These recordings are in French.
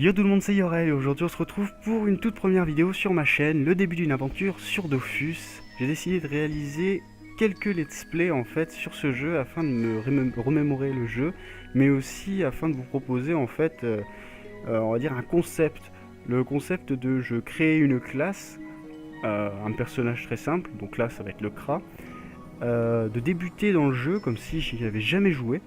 Yo tout le monde, c'est Yorel et aujourd'hui on se retrouve pour une toute première vidéo sur ma chaîne, le début d'une aventure sur Dofus. J'ai décidé de réaliser quelques let's play en fait sur ce jeu afin de me remémorer le jeu, mais aussi afin de vous proposer en fait, on va dire un concept. Le concept de je crée une classe, un personnage très simple, donc là ça va être le Kra, de débuter dans le jeu comme si j'y avais jamais joué.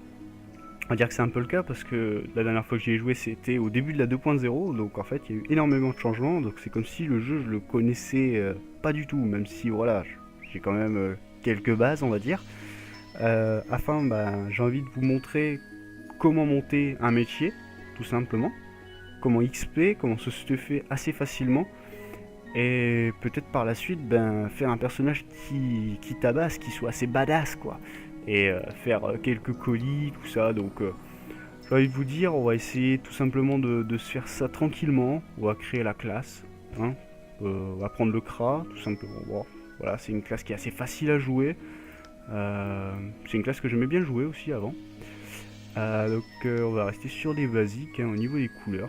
On va dire que c'est un peu le cas parce que la dernière fois que j'y ai joué c'était au début de la 2.0, donc en fait il y a eu énormément de changements, donc c'est comme si le jeu je le connaissais pas du tout, même si voilà, j'ai quand même quelques bases on va dire. J'ai envie de vous montrer comment monter un métier, tout simplement, comment XP, comment se stuffer assez facilement, et peut-être par la suite faire un personnage qui tabasse, qui soit assez badass quoi, et faire quelques colis, tout ça, donc j'ai envie de vous dire, on va essayer tout simplement de se faire ça tranquillement. On va créer la classe, hein. On va prendre le Kra, tout simplement. Bon, voilà, c'est une classe qui est assez facile à jouer. C'est une classe que j'aimais bien jouer aussi avant. On va rester sur des basiques hein, au niveau des couleurs.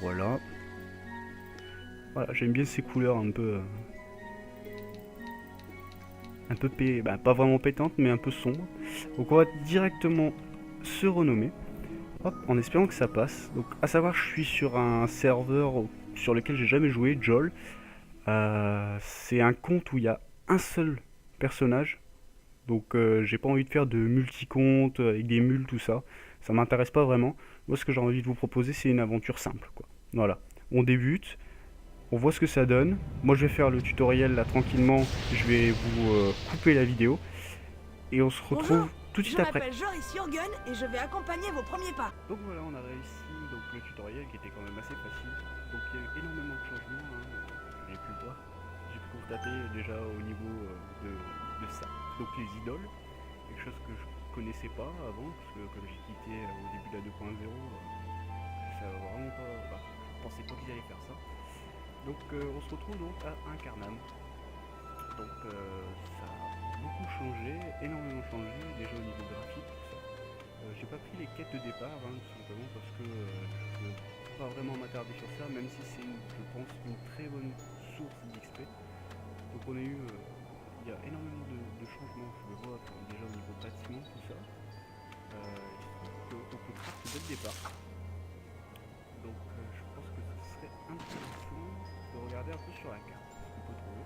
Voilà. Voilà, j'aime bien ces couleurs un peu pas vraiment pétantes, mais un peu sombres. Donc on va directement se renommer. Hop, en espérant que ça passe. Donc, à savoir, je suis sur un serveur sur lequel j'ai jamais joué, Jol. C'est un compte où il y a un seul personnage. Donc, j'ai pas envie de faire de multi-comptes avec des mules, tout ça. Ça m'intéresse pas vraiment. Moi, ce que j'ai envie de vous proposer, c'est une aventure simple, quoi. Voilà. On débute, on voit ce que ça donne. Moi, je vais faire le tutoriel là tranquillement. Je vais vous couper la vidéo. Et on se retrouve tout de suite après. Je m'appelle Joris Jürgen et je vais accompagner vos premiers pas. Donc voilà, on a réussi donc, le tutoriel qui était quand même assez facile. Donc il y a eu énormément de changements, hein, j'ai pu voir. J'ai pu constater déjà au niveau de ça. Donc les idoles, quelque chose que je connaissais pas avant, parce que comme j'ai quitté au début de la 2.0, ça va vraiment pas. Je pensais pas qu'ils allaient faire ça. Donc on se retrouve donc à Incarnam. Donc ça a beaucoup changé, énormément changé, déjà au niveau graphique, tout ça. J'ai pas pris les quêtes de départ, hein, tout simplement parce que je veux pas vraiment m'attarder sur ça, même si c'est, je pense, une très bonne source d'XP. Donc on a eu, il y a énormément de changements, je le vois déjà au niveau bâtiment, tout ça. On peut craft dès le départ. Donc je pense que ce serait intéressant de regarder un peu sur la carte ce qu'on peut trouver.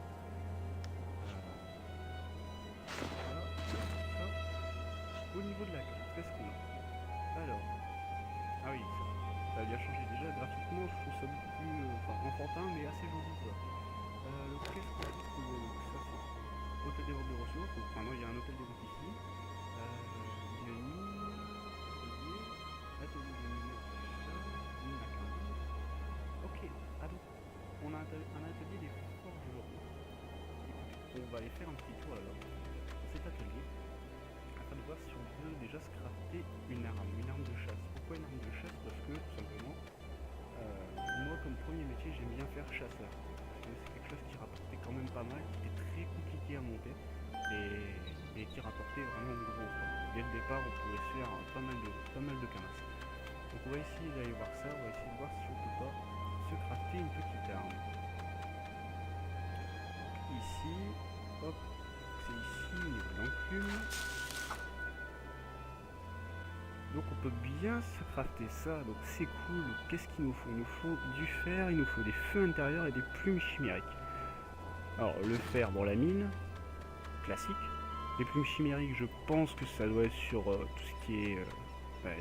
Au niveau de la carte, qu'est-ce qu'on a? Alors, ah oui, ça a bien changé. Déjà, graphiquement, je trouve ça beaucoup plus enfantin, mais assez joli quoi. Donc, qu'est-ce qu'on a trouvé? Donc, ça, c'est hôtel des ventes de ressources. Donc, maintenant, il y a un hôtel des ventes ici. Il y a une mine, atelier de mine, mine à carbone. Ok, ah donc, on a un atelier des forgerons. Écoutez, on va aller faire un petit tour là-bas, dans cet atelier, afin de voir si on peut déjà se crafter une arme de chasse. Pourquoi une arme de chasse? Parce que tout simplement, moi comme premier métier j'aime bien faire chasseur. C'est quelque chose qui rapportait quand même pas mal, qui était très compliqué à monter et qui rapportait vraiment gros quoi. Dès le départ on pouvait se faire pas mal de camas. Donc on va essayer d'aller voir ça, on va essayer de voir si on peut pas se crafter une petite arme. Ici, hop, c'est ici au niveau de l'enclume. Donc on peut bien se crafter ça, donc c'est cool. Qu'est-ce qu'il nous faut? Il nous faut du fer, il nous faut des feux intérieurs et des plumes chimériques. Alors le fer dans la mine, classique. Les plumes chimériques, je pense que ça doit être sur tout ce qui est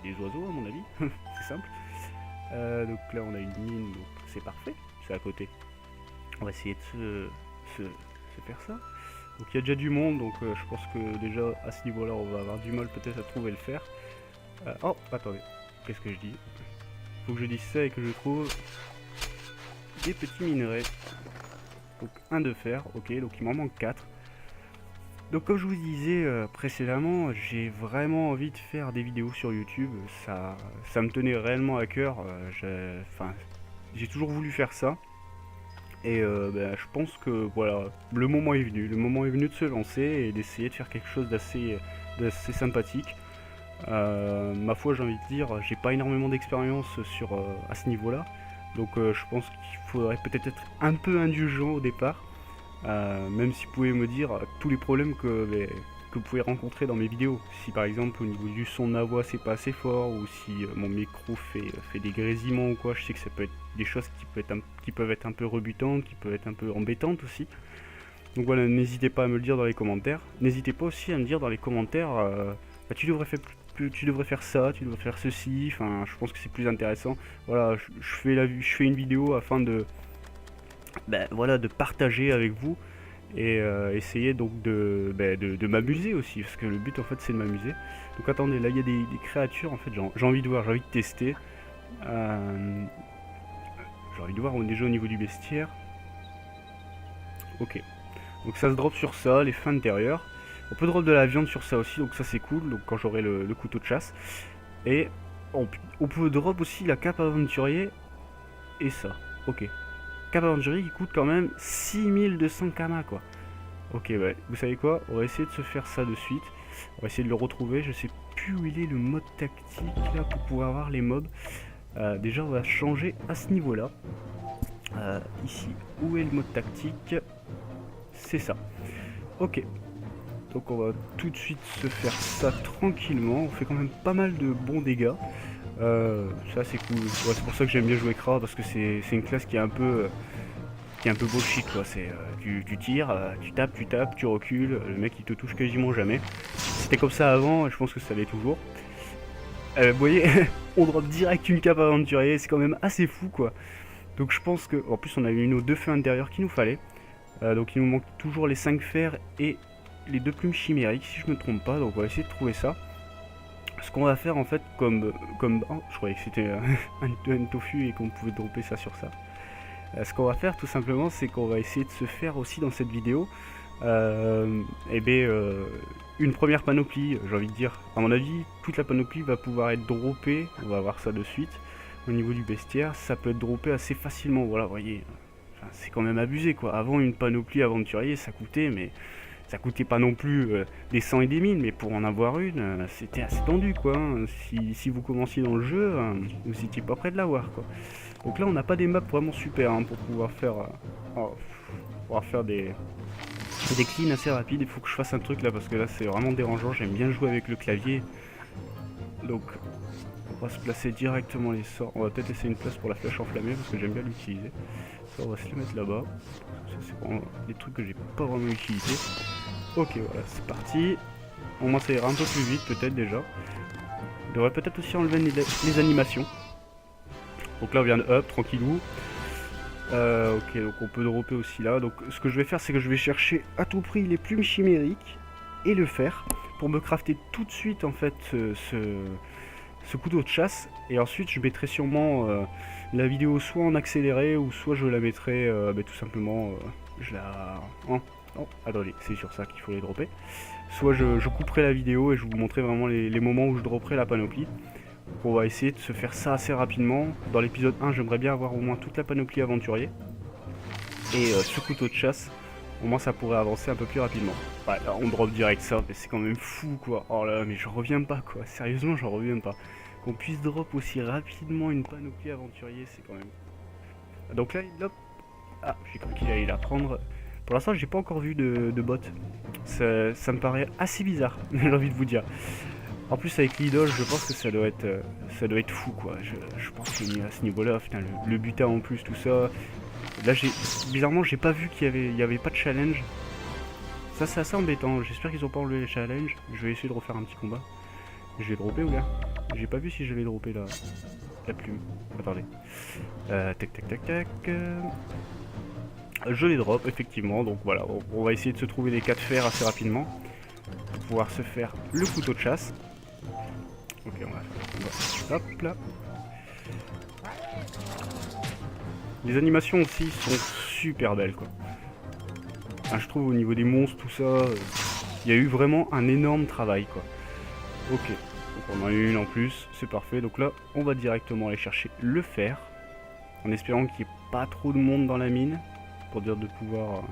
des oiseaux à mon avis, c'est simple. Donc là on a une mine, donc c'est parfait, c'est à côté. On va essayer de se faire ça. Donc il y a déjà du monde, donc je pense que déjà à ce niveau là on va avoir du mal peut-être à trouver le fer. Oh, attendez, qu'est-ce que je dis? Faut que je dise ça et que je trouve des petits minerais. Donc un de fer, ok, donc il m'en manque 4. Donc comme je vous disais précédemment, j'ai vraiment envie de faire des vidéos sur YouTube. Ça me tenait réellement à cœur. J'ai toujours voulu faire ça. Et je pense que voilà, le moment est venu. Le moment est venu de se lancer et d'essayer de faire quelque chose d'assez sympathique. Ma foi, j'ai envie de dire, j'ai pas énormément d'expérience sur à ce niveau-là, donc je pense qu'il faudrait peut-être être un peu indulgent au départ, même si vous pouvez me dire tous les problèmes que vous pouvez rencontrer dans mes vidéos. Si par exemple au niveau du son de ma voix c'est pas assez fort, ou si mon micro fait des grésillements ou quoi, je sais que ça peut être des choses qui peuvent être un peu rebutantes, qui peuvent être un peu embêtantes aussi. Donc voilà, n'hésitez pas à me le dire dans les commentaires. N'hésitez pas aussi à me dire dans les commentaires, bah, tu devrais faire ça, tu devrais faire ceci, enfin je pense que c'est plus intéressant. Voilà, je fais une vidéo afin de, voilà, de partager avec vous et essayer donc de m'amuser aussi, parce que le but en fait c'est de m'amuser. Donc attendez, là il y a des créatures en fait, j'ai envie de voir, j'ai envie de tester. J'ai envie de voir déjà au niveau du bestiaire. Ok, donc ça se drop sur ça, les fins intérieures. On peut drop de la viande sur ça aussi, donc ça c'est cool, donc quand j'aurai le couteau de chasse. Et on peut drop aussi la cape aventurier et ça, ok. Cape aventurier qui coûte quand même 6200 kama quoi. Ok, ouais, vous savez quoi, on va essayer de se faire ça de suite. On va essayer de le retrouver, je sais plus où il est le mode tactique là pour pouvoir avoir les mobs. Déjà on va changer à ce niveau là. Ici, où est le mode tactique? C'est ça. Ok. Donc on va tout de suite se faire ça tranquillement. On fait quand même pas mal de bons dégâts. Ça c'est cool. Ouais, c'est pour ça que j'aime bien jouer Kra, parce que c'est une classe qui est un peu bullshit quoi. C'est tu tires, tu tapes, tu recules. Le mec il te touche quasiment jamais. C'était comme ça avant et je pense que ça l'est toujours. Vous voyez, on drop direct une cape aventurier. C'est quand même assez fou quoi. Donc je pense que, en plus on a eu nos 2 feux intérieurs qu'il nous fallait. Donc il nous manque toujours les 5 fers et les 2 plumes chimériques si je me trompe pas. Donc on va essayer de trouver ça. Ce qu'on va faire en fait comme oh, je croyais que c'était un tofu et qu'on pouvait dropper ça sur ça. Ce qu'on va faire tout simplement, c'est qu'on va essayer de se faire aussi dans cette vidéo une première panoplie, j'ai envie de dire. À mon avis, toute la panoplie va pouvoir être droppée, on va voir ça de suite. Au niveau du bestiaire, ça peut être droppé assez facilement, voilà, vous voyez. Enfin, c'est quand même abusé quoi. Avant, une panoplie aventurier, ça coûtait, mais ça coûtait pas non plus des 100 et des 1000, mais pour en avoir une, c'était assez tendu quoi. Hein. Si vous commenciez dans le jeu, vous n'étiez pas près de l'avoir quoi. Donc là, on n'a pas des maps vraiment super hein, pour pouvoir faire des cleans assez rapides. Il faut que je fasse un truc là parce que là, c'est vraiment dérangeant. J'aime bien jouer avec le clavier. Donc, on va se placer directement les sorts. On va peut-être laisser une place pour la flèche enflammée parce que j'aime bien l'utiliser. Ça, on va se les mettre là-bas. Ça, c'est vraiment des trucs que j'ai pas vraiment utilisé. Ok, voilà, c'est parti. Au moins, ça ira un peu plus vite, peut-être déjà. On devrait peut-être aussi enlever les animations. Donc là, on vient de up, tranquillou. Ok, donc on peut dropper aussi là. Donc, ce que je vais faire, c'est que je vais chercher à tout prix les plumes chimériques et le fer pour me crafter tout de suite en fait ce couteau de chasse, et ensuite je mettrai sûrement la vidéo soit en accéléré ou soit je la mettrai tout simplement je la... Oh, attendez, c'est sur ça qu'il faut les dropper. Soit je couperai la vidéo et je vous montrerai vraiment les moments où je dropperai la panoplie. Donc on va essayer de se faire ça assez rapidement. Dans l'épisode 1 j'aimerais bien avoir au moins toute la panoplie aventurier. Et ce couteau de chasse, au moins ça pourrait avancer un peu plus rapidement. Ouais, là, on drop direct ça, mais c'est quand même fou quoi. Oh là, mais j'en reviens pas quoi. Sérieusement, j'en reviens pas. Qu'on puisse drop aussi rapidement une panoplie aventurier, c'est quand même... Donc là, hop. Ah, j'ai cru qu'il allait la prendre. Pour l'instant, j'ai pas encore vu de bot. Ça me paraît assez bizarre, j'ai envie de vous dire. En plus, avec l'idole, je pense que ça doit être fou quoi. Je pense que à ce niveau-là, le butin en plus, tout ça... Là, bizarrement, j'ai pas vu qu'il y avait pas de challenge. Ça, c'est assez embêtant. J'espère qu'ils ont pas enlevé les challenges. Je vais essayer de refaire un petit combat. Je l'ai droppé ou là? J'ai pas vu si j'avais droppé la plume. Attendez. Tac. Je les drop, effectivement. Donc voilà, on va essayer de se trouver des 4 fers assez rapidement pour pouvoir se faire le couteau de chasse. Ok, on va hop là. Les animations aussi sont super belles quoi. Enfin, je trouve au niveau des monstres, tout ça, il y a eu vraiment un énorme travail quoi. Ok, donc on en a une en plus, c'est parfait. Donc là, on va directement aller chercher le fer, en espérant qu'il n'y ait pas trop de monde dans la mine, pour dire de pouvoir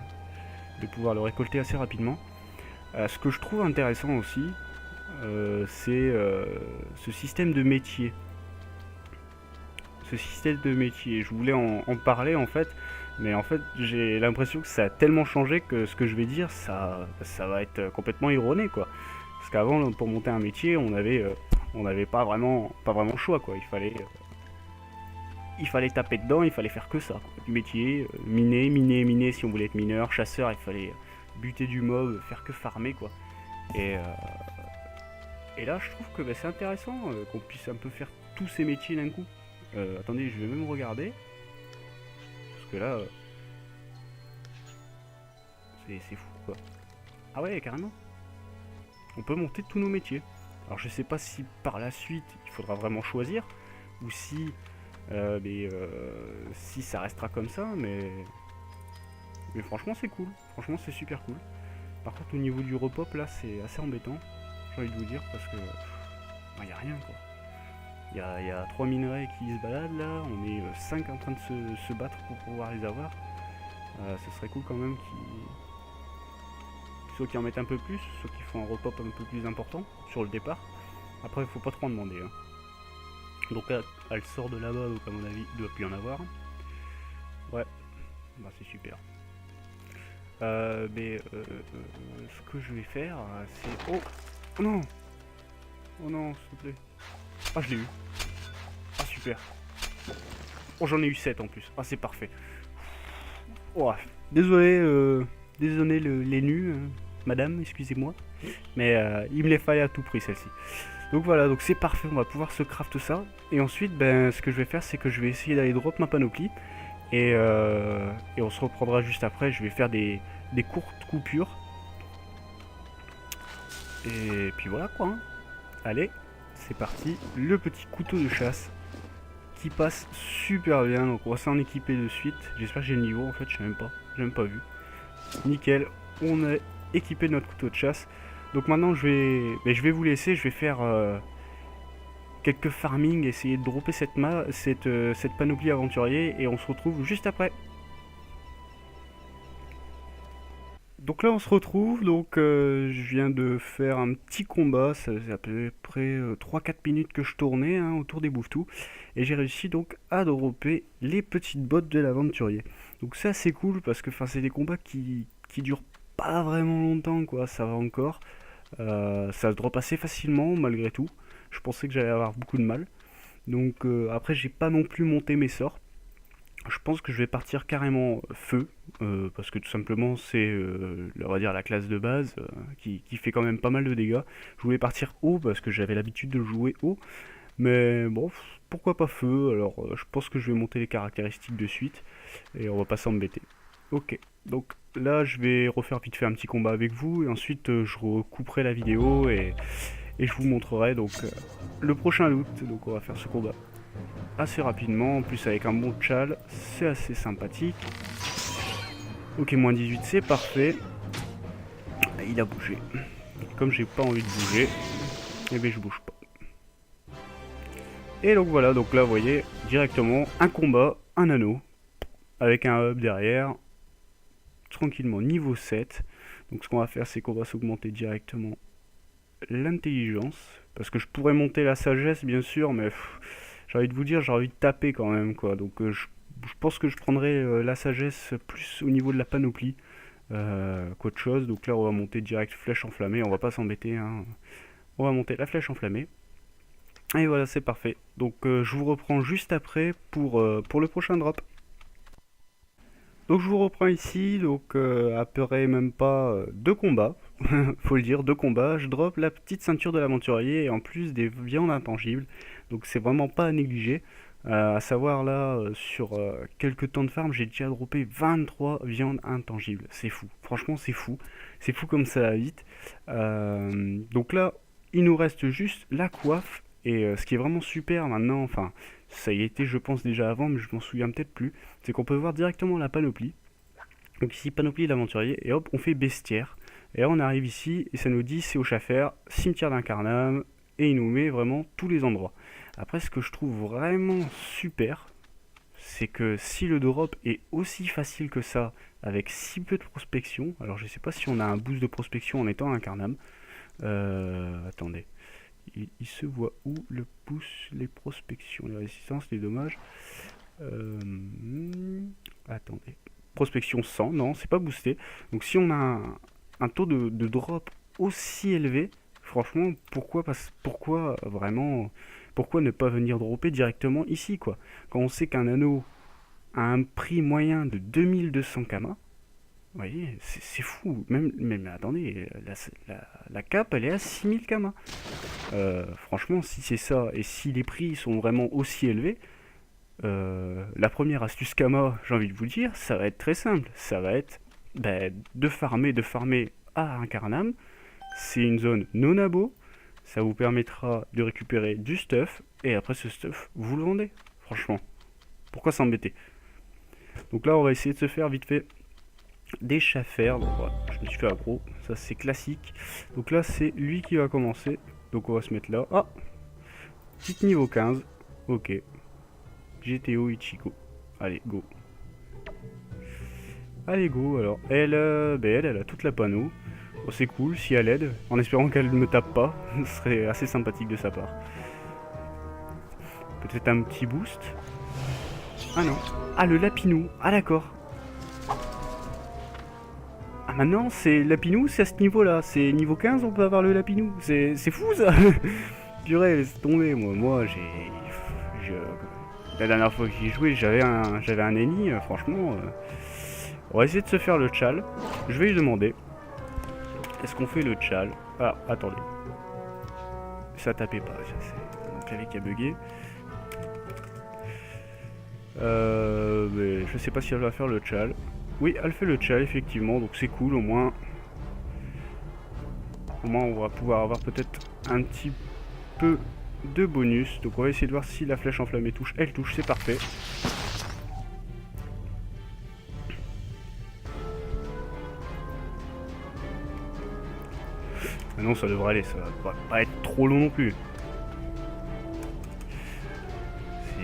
le récolter assez rapidement. Ce que je trouve intéressant aussi, c'est ce système de métier. Ce système de métier, je voulais en parler en fait, mais en fait j'ai l'impression que ça a tellement changé que ce que je vais dire, ça va être complètement erroné quoi. Parce qu'avant, pour monter un métier, on avait pas vraiment le choix quoi. Il fallait taper dedans, il fallait faire que ça quoi. Du métier, miner si on voulait être mineur, chasseur, il fallait buter du mob, faire que farmer quoi. Et, euh, et là, je trouve que c'est intéressant qu'on puisse un peu faire tous ces métiers d'un coup. Attendez, je vais même regarder. Parce que là, c'est fou quoi. Ah ouais, carrément. On peut monter tous nos métiers. Alors je sais pas si par la suite il faudra vraiment choisir ou si ça restera comme ça, mais franchement c'est cool. Franchement c'est super cool. Par contre au niveau du repop là c'est assez embêtant. J'ai envie de vous dire parce que y a rien quoi. Il y a 3 minerais qui se baladent là, on est 5 en train de se battre pour pouvoir les avoir. Ce serait cool quand même soit qui en mettent un peu plus, soit qui font un repop un peu plus important sur le départ. Après il faut pas trop en demander. Hein. Donc là, elle sort de là-bas, donc à mon avis il doit plus y en avoir. Ouais, bah c'est super. Ce que je vais faire, c'est... Oh non. Oh non, s'il te plaît. Ah je l'ai eu. Ah super. Oh j'en ai eu 7 en plus. Ah c'est parfait. Oh, désolé les nus, madame, excusez-moi. Mais il me les fallait à tout prix celle-ci. Donc voilà, donc c'est parfait, on va pouvoir se craft ça. Et ensuite, ce que je vais faire, c'est que je vais essayer d'aller drop ma panoplie. Et on se reprendra juste après, je vais faire des courtes coupures. Et puis voilà quoi. Hein. Allez, c'est parti, le petit couteau de chasse qui passe super bien, donc on va s'en équiper de suite. J'espère que j'ai le niveau en fait, je sais même pas, j'ai même pas vu. Nickel, on est équipé de notre couteau de chasse. Donc maintenant je vais vous laisser, je vais faire quelques farming, essayer de dropper cette panoplie aventurier et on se retrouve juste après. Donc là on se retrouve, je viens de faire un petit combat, ça faisait à peu près 3-4 minutes que je tournais autour des bouffetous et j'ai réussi donc à dropper les petites bottes de l'aventurier. Donc ça c'est cool parce que c'est des combats qui durent pas vraiment longtemps quoi, ça va encore. Ça se drop assez facilement malgré tout. Je pensais que j'allais avoir beaucoup de mal. Donc après j'ai pas non plus monté mes sorts. Je pense que je vais partir carrément feu, parce que tout simplement c'est on va dire la classe de base qui fait quand même pas mal de dégâts. Je voulais partir haut parce que j'avais l'habitude de jouer haut, mais bon, pourquoi pas feu. Alors je pense que je vais monter les caractéristiques de suite et on va pas s'embêter. Ok, donc là je vais refaire vite fait un petit combat avec vous et ensuite je recouperai la vidéo et je vous montrerai donc le prochain loot. Donc on va faire ce combat assez rapidement, en plus avec un bon tchal, c'est assez sympathique. Ok, moins 18, c'est parfait. Il a bougé. Comme j'ai pas envie de bouger, et bien je bouge pas. Et donc voilà, donc là vous voyez, directement un combat, un anneau, avec un hub derrière, tranquillement niveau 7. Donc ce qu'on va faire c'est qu'on va s'augmenter directement l'intelligence, parce que je pourrais monter la sagesse bien sûr, mais j'ai envie de vous dire, j'ai envie de taper quand même quoi. Donc je pense que je prendrai la sagesse plus au niveau de la panoplie qu'autre chose. Donc là on va monter direct flèche enflammée, on va pas s'embêter hein. On va monter la flèche enflammée. Et voilà, c'est parfait. Donc je vous reprends juste après pour le prochain drop. Donc je vous reprends ici, donc après même pas 2 combats, faut le dire, 2 combats, je drop la petite ceinture de l'aventurier et en plus des viandes intangibles, donc c'est vraiment pas à négliger. À savoir là, sur quelques temps de farm, j'ai déjà droppé 23 viandes intangibles, c'est fou, franchement c'est fou comme ça va vite. Donc là, il nous reste juste la coiffe et ce qui est vraiment super maintenant, enfin ça y était je pense déjà avant mais je m'en souviens peut-être plus, c'est qu'on peut voir directement la panoplie. Donc ici panoplie l'aventurier et hop on fait bestiaire. Et là on arrive ici et ça nous dit c'est au Schaffer, cimetière d'Incarnam et il nous met vraiment tous les endroits. Après ce que je trouve vraiment super, c'est que si le drop est aussi facile que ça avec si peu de prospection, alors je sais pas si on a un boost de prospection en étant à Incarnam, Attendez. Il se voit où le pouce, les prospections, les résistances, les dommages. Attendez. Prospection 100, non, c'est pas boosté. Donc si on a un taux de drop aussi élevé, franchement, pourquoi vraiment, pourquoi ne pas venir dropper directement ici, quoi? Quand on sait qu'un anneau a un prix moyen de 2200 kama, vous voyez, c'est fou. Même attendez, la cape, elle est à 6000 kama. Franchement, si c'est ça, et si les prix sont vraiment aussi élevés, la première astuce Kama, j'ai envie de vous dire, ça va être très simple. Ça va être de farmer à Incarnam. C'est une zone non abo. Ça vous permettra de récupérer du stuff. Et après ce stuff, vous le vendez. Franchement, pourquoi s'embêter? Donc là, on va essayer de se faire vite fait des chaffers. Donc voilà, je me suis fait aggro. Ça, c'est classique. Donc là, c'est lui qui va commencer. Donc on va se mettre là. Ah, petit niveau 15. Ok. GTO Ichigo. Allez, go. Allez, go. Alors, elle a toute la panneau. Oh, c'est cool, si elle aide. En espérant qu'elle ne me tape pas. Ce serait assez sympathique de sa part. Peut-être un petit boost. Ah non. Ah, le Lapinou. Ah, d'accord. Ah, maintenant, c'est Lapinou, c'est à ce niveau-là. C'est niveau 15, on peut avoir le Lapinou. C'est fou, ça. Purée, laisse tomber. Moi, la dernière fois que j'y ai joué, j'avais un ennemi, franchement. On va essayer de se faire le tchal. Je vais lui demander. Est-ce qu'on fait le tchal? Ah, attendez. Ça tapait pas, c'est mon clavier qui a bugué. Mais je sais pas si elle va faire le tchal. Oui, elle fait le tchal, effectivement, donc c'est cool, au moins on va pouvoir avoir peut-être un petit peu de bonus. Donc on va essayer de voir si la flèche enflammée touche. Elle touche, c'est parfait. Ah non, ça devrait aller, ça va pas être trop long non plus.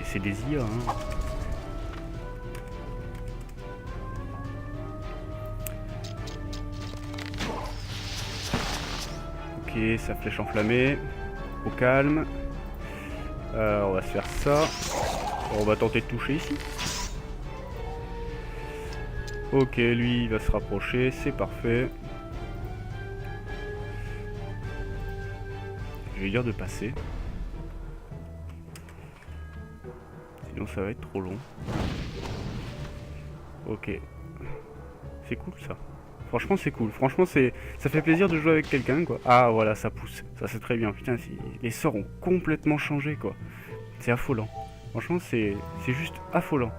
C'est des IA, hein. Ok, sa flèche enflammée. Au calme. On va se faire ça. On va tenter de toucher ici. Ok, lui il va se rapprocher, c'est parfait. Je vais lui dire de passer. Sinon ça va être trop long. Ok. C'est cool ça. Franchement c'est cool. Franchement ça fait plaisir de jouer avec quelqu'un quoi. Ah voilà, ça pousse. Ça c'est très bien. Putain, les sorts ont complètement changé quoi. C'est affolant. Franchement c'est juste affolant.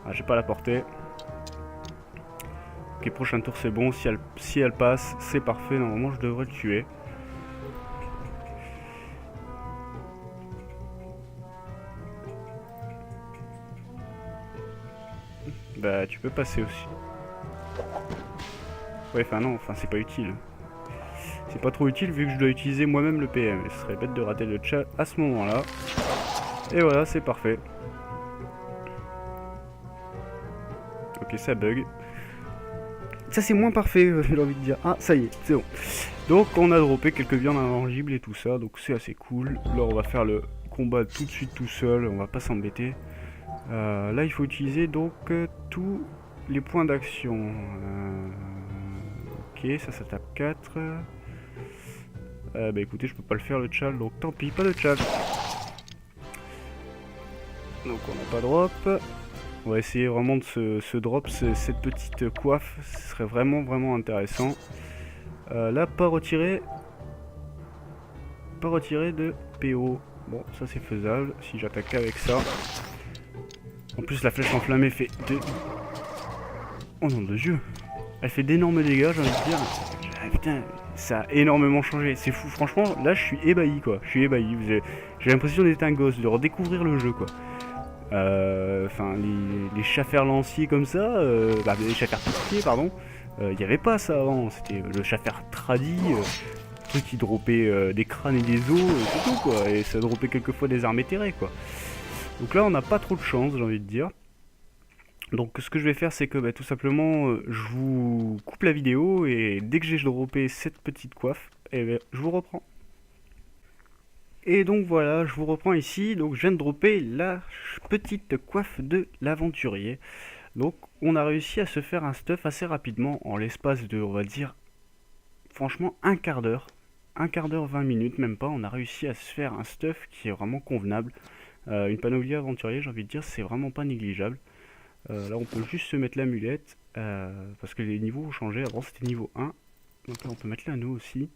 Ah, j'ai pas la portée. Ok, prochain tour c'est bon. Si elle passe, c'est parfait. Normalement je devrais le tuer. Bah tu peux passer aussi. Ouais, enfin non, enfin c'est pas utile. C'est pas trop utile vu que je dois utiliser moi-même le PM. Ce serait bête de rater le chat à ce moment-là. Et voilà, c'est parfait. Ok, ça bug. Ça c'est moins parfait, j'ai envie de dire. Ah, ça y est, c'est bon. Donc on a droppé quelques viandes intangibles et tout ça, donc c'est assez cool. Là on va faire le combat tout de suite tout seul, on va pas s'embêter. Là il faut utiliser donc tous les points d'action. Ok, ça tape 4. Bah écoutez, je peux pas le faire le tchal, donc tant pis, pas de tchal. Donc on n'a pas drop. On va essayer vraiment de se drop cette petite coiffe, ce serait vraiment intéressant. Là, pas retiré de PO. Bon, ça c'est faisable si j'attaque avec ça. En plus, la flèche enflammée fait de... Oh nom de Dieu, elle fait d'énormes dégâts, j'ai envie de dire. Ah, putain, ça a énormément changé, c'est fou. Franchement, là, je suis ébahi quoi. Je suis ébahi. J'ai l'impression d'être un gosse, de redécouvrir le jeu quoi. Enfin, les chaffers lanciers comme ça, les chaffers piqués, pardon, il n'y avait pas ça avant, c'était le chaffer tradi, truc qui droppait des crânes et des os, c'est tout quoi, et ça droppait quelquefois des armes éthérées quoi. Donc là on n'a pas trop de chance, j'ai envie de dire. Donc ce que je vais faire, c'est que tout simplement, je vous coupe la vidéo et dès que j'ai droppé cette petite coiffe, je vous reprends. Et donc voilà, je vous reprends ici. Donc je viens de dropper la petite coiffe de l'aventurier. Donc on a réussi à se faire un stuff assez rapidement en l'espace de, on va dire, franchement un quart d'heure. Un quart d'heure, 20 minutes, même pas. On a réussi à se faire un stuff qui est vraiment convenable. Une panoplie aventurier, j'ai envie de dire, c'est vraiment pas négligeable. Là on peut juste se mettre l'amulette parce que les niveaux ont changé. Avant c'était niveau 1. Donc là on peut mettre l'anneau aussi.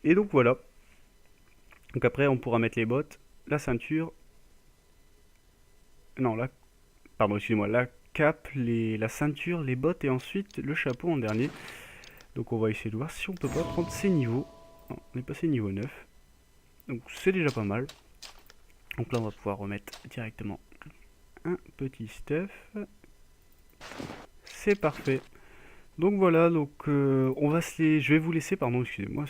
Et donc voilà. Donc après on pourra mettre les bottes, la ceinture. Non, pardon, excusez-moi, la cape, la ceinture, les bottes et ensuite le chapeau en dernier. Donc on va essayer de voir si on peut pas prendre ces niveaux. Non, on est passé niveau 9. Donc c'est déjà pas mal. Donc là on va pouvoir remettre directement un petit stuff. C'est parfait. Donc voilà, donc je vais vous laisser, pardon, excusez-moi,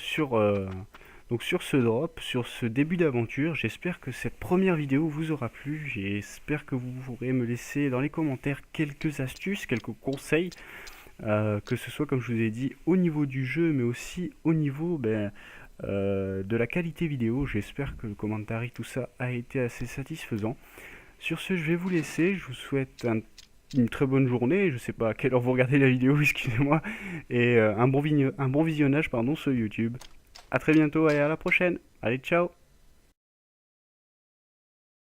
donc sur ce drop, sur ce début d'aventure. J'espère que cette première vidéo vous aura plu. J'espère que vous pourrez me laisser dans les commentaires quelques astuces, quelques conseils, que ce soit comme je vous ai dit au niveau du jeu, mais aussi au niveau de la qualité vidéo. J'espère que le commentaire, tout ça a été assez satisfaisant. Sur ce, je vais vous laisser. Je vous souhaite une très bonne journée. Je sais pas à quelle heure vous regardez la vidéo, excusez-moi, et un bon visionnage, pardon, sur YouTube. A très bientôt et à la prochaine. Allez, ciao.